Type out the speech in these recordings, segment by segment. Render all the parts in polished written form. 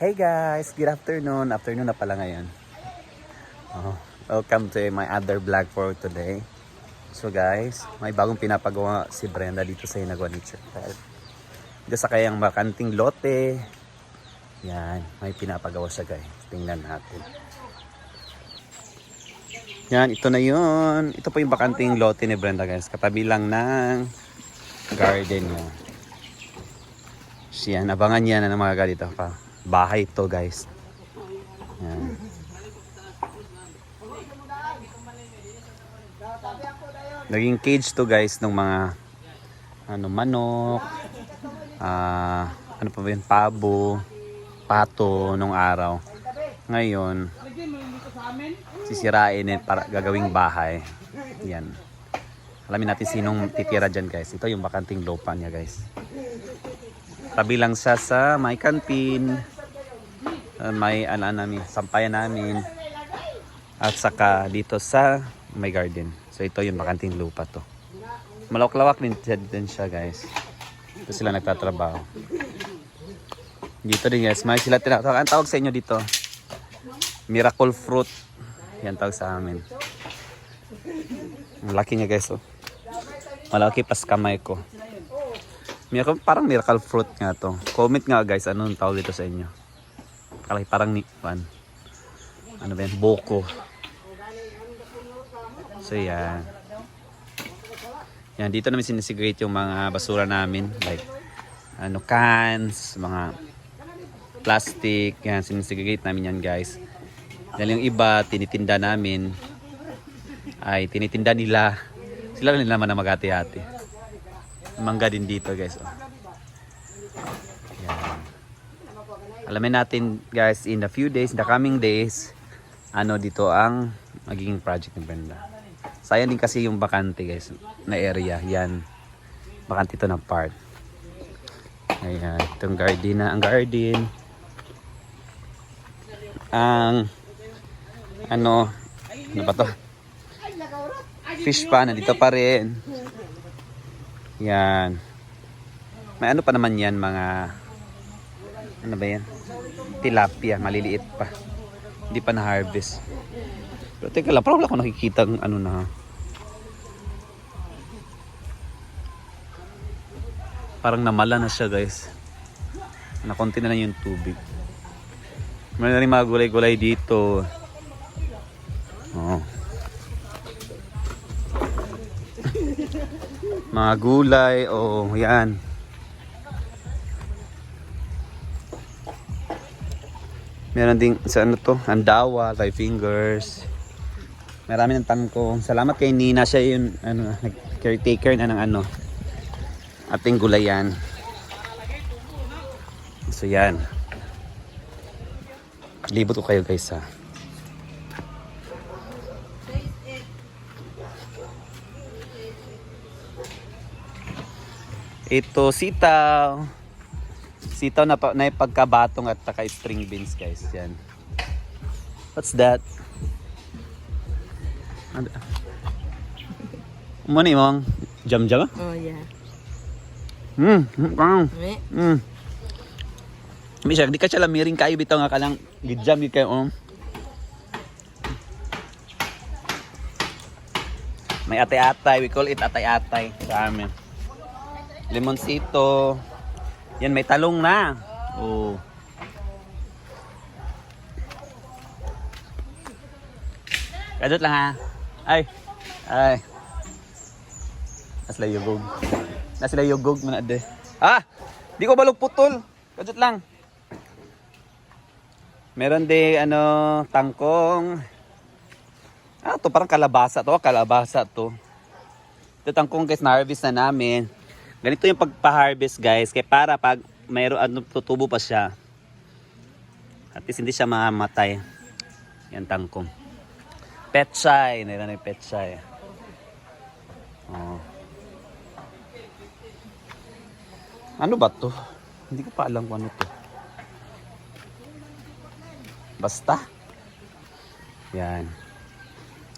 Hey guys, good afternoon. Afternoon na pala ngayon. Welcome to my other vlog for today. So guys, may bagong pinapagawa si Brenda dito sa Hinagua Nature Park. Dito sa kayang bakanting lote. Yan, may pinapagawa siya guys. Tingnan natin. Yan, ito na yun. Ito po yung bakanting lote ni Brenda guys. Katabi lang ng garden niya. Yan, abangan niya na ng mga ganito pa. Bahay to guys. Yan. Naging cage to guys ng mga manok, ano pa ba yun, pabo, pato nung araw. Ngayon sisirain para gagawing bahay. Yan. Alamin natin sinong titira dyan guys. Ito yung bakanting lupa niya guys. Tabi lang siya sa may kantin, may sampayan namin, at saka dito sa may garden. So ito yung bakanting lupa to. Malawak-lawak din siya guys. Ito sila nagtatrabaho. Dito din guys, may sila tinatawag. Ang tawag sa inyo dito, miracle fruit. Yan tawag sa amin. Ang laki niya guys oh. Malaki pas kamay ko. Parang miracle fruit nga to. Comment nga guys, anong tawag dito sa inyo? Parang ano ba yan? Boko. So yan. Yan, dito namin sinisegregate yung mga basura namin. Like, cans, mga plastic. Yan, sinisegregate namin yan guys. Dahil yung iba, tinitinda namin. Ay, tinitinda nila. Sila rin naman na maghati-hati. Mangga din dito guys. Yan. Alamin natin guys in the few days, in the coming days, dito ang magiging project ng Brenda. Sayang din kasi yung bakante guys na area. Yan. Bakante ito na part. Ayan. Itong garden na. Ang garden. Ano ba to? Fish pa. Nandito pa rin. Yan. May pa naman yan, mga ano ba yan? Tilapia, maliliit pa. Hindi pa na-harvest. Pero teka lang, parang wala ko nakikita na. Parang namala na siya guys. Nakonti na lang yung tubig. Meron na rin mga gulay-gulay dito. Mga gulay, yan. Meron ding sa andawa, 5 fingers. Marami ng tangkong. Salamat kay Nina, siya yung caretaker na ng ating gulayan. So yan. Libot ko kayo guys ha. Ito sitaw. Sitaw na pagkabatong at saka string beans guys. Yan. What's that? Muna mong jam-jam? Oh yeah. Misha, di ka siya lamiring kayo bitaw nga kalang gidjam yun kayo. May atay-atay. We call it atay-atay sa amin. Limonsito. Yan, may talong na. Oh. Kadot lang ha. Ay. Nasila yugog man ade. Di ko balog putol. Kadot lang. Meron din tangkong. To parang kalabasa to. Ito tangkong guys, na-harvest na namin. Ganito yung pagpa-harvest guys, kaya para pag mayroon tutubo pa siya, at least hindi siya mamamatay. Yan tangkong. Pechay, nailan yung pechay. Ano ba to? Hindi ko pa alam kung ano to. Basta. Yan.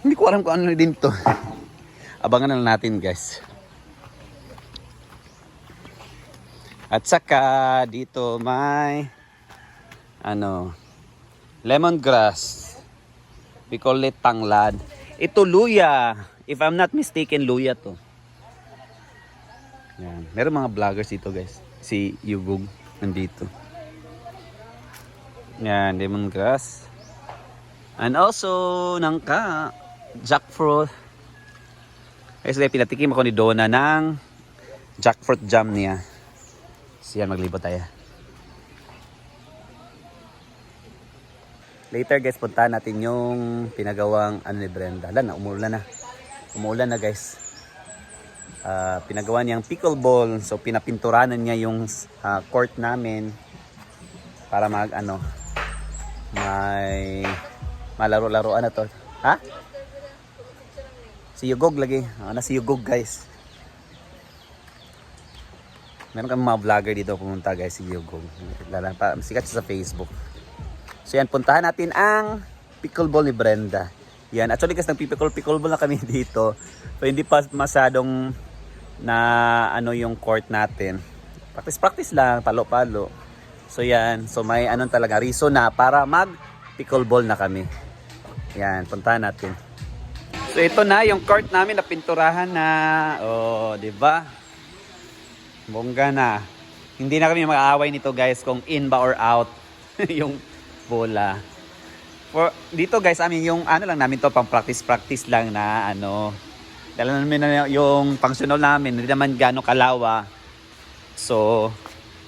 Hindi ko alam kung ano din to. Abangan na natin guys. At saka dito may ano, lemongrass. We call it tanglad. Ito luya. If I'm not mistaken, luya to. Yan. Meron mga vloggers dito guys. Si Yugug nandito. Yan, lemongrass. And also, nangka, jackfruit. Guys, pinatikim ako ni Donna ng jackfruit jam niya. So yan, maglibot tayo. Later guys, puntahan natin yung pinagawang ano ni Brenda. Wala na, umuulan na. Umuulan na guys. Pinagawa niyang pickleball. So pinapinturanan niya yung court namin para may malaro-laruan na to. Ha? Si Yugog lagi. Si Yugog guys. Meron kami mga vlogger dito pumunta guys, si Yugog. Sikat siya sa Facebook. So yan, puntahan natin ang pickleball ni Brenda. Yan, actually kasi nag-pickleball na kami dito. So hindi pa masyadong na yung court natin. Practice lang, palo-palo. So yan, so may talaga reason na para mag-pickleball na kami. Yan, puntahan natin. So ito na yung court namin na pinturahan na. Oh, 'di ba? Bongga na. Hindi na kami mag-aaway nito guys kung in ba or out yung bola. Dito guys, yung lang namin to pang practice lang na dala namin na yung functional namin, hindi naman gaano kalawa. So,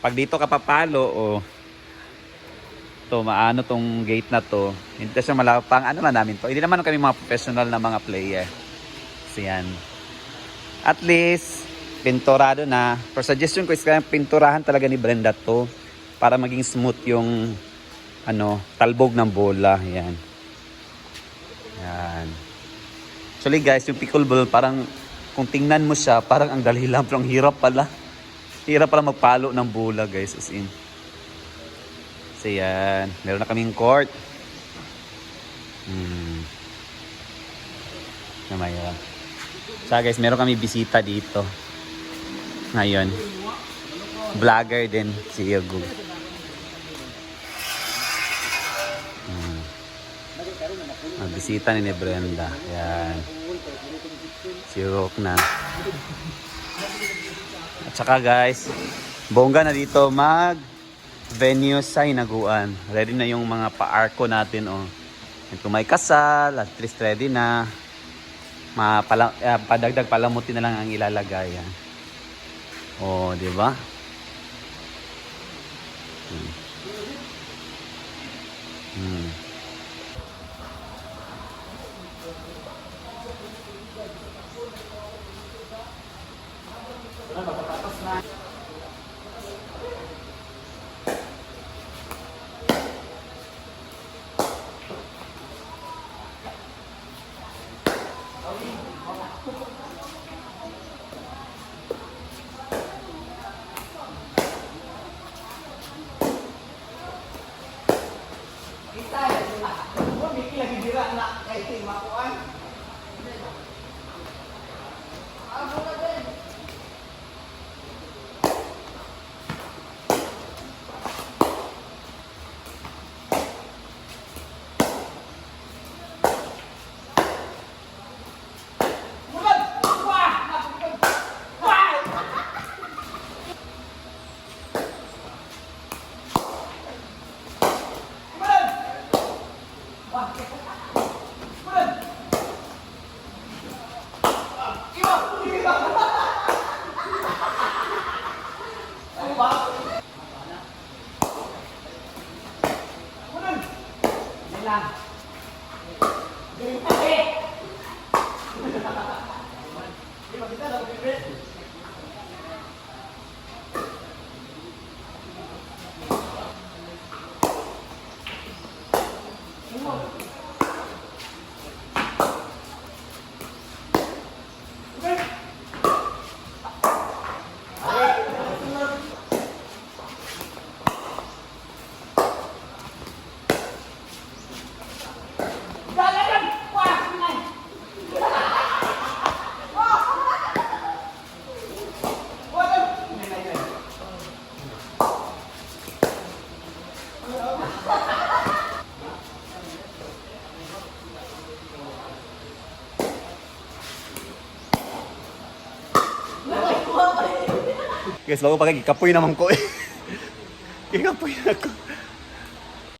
pag dito ka papalo, maano tong gate na to. Hindi siya malapang, lang namin to. Hindi naman kami mga professional na mga player. So, yan. At least, pinturado na. For suggestion ko is kaya pinturahan talaga ni Brenda to para maging smooth yung talbog ng bola. Yan. Yan. Actually guys, yung pickleball parang kung tingnan mo siya, parang ang dali lang, pero ang hirap pala. Hirap pala magpalo ng bola guys, as in. So yan, meron na kaming court. Namaya. So guys, meron kami bisita dito. Ngayon. Vlogger din si Yugug. Bisita ni Brenda. Yan. Si Rock na. At saka guys, bongga na dito venue sa hinaguan. Ready na yung mga pa-arko natin. Kung may kasal, at least ready na. Padagdag palamuti na lang ang ilalagay. Yan. Di ba? Guys, bago pa kapoy naman ko eh. Ikapoy na ako.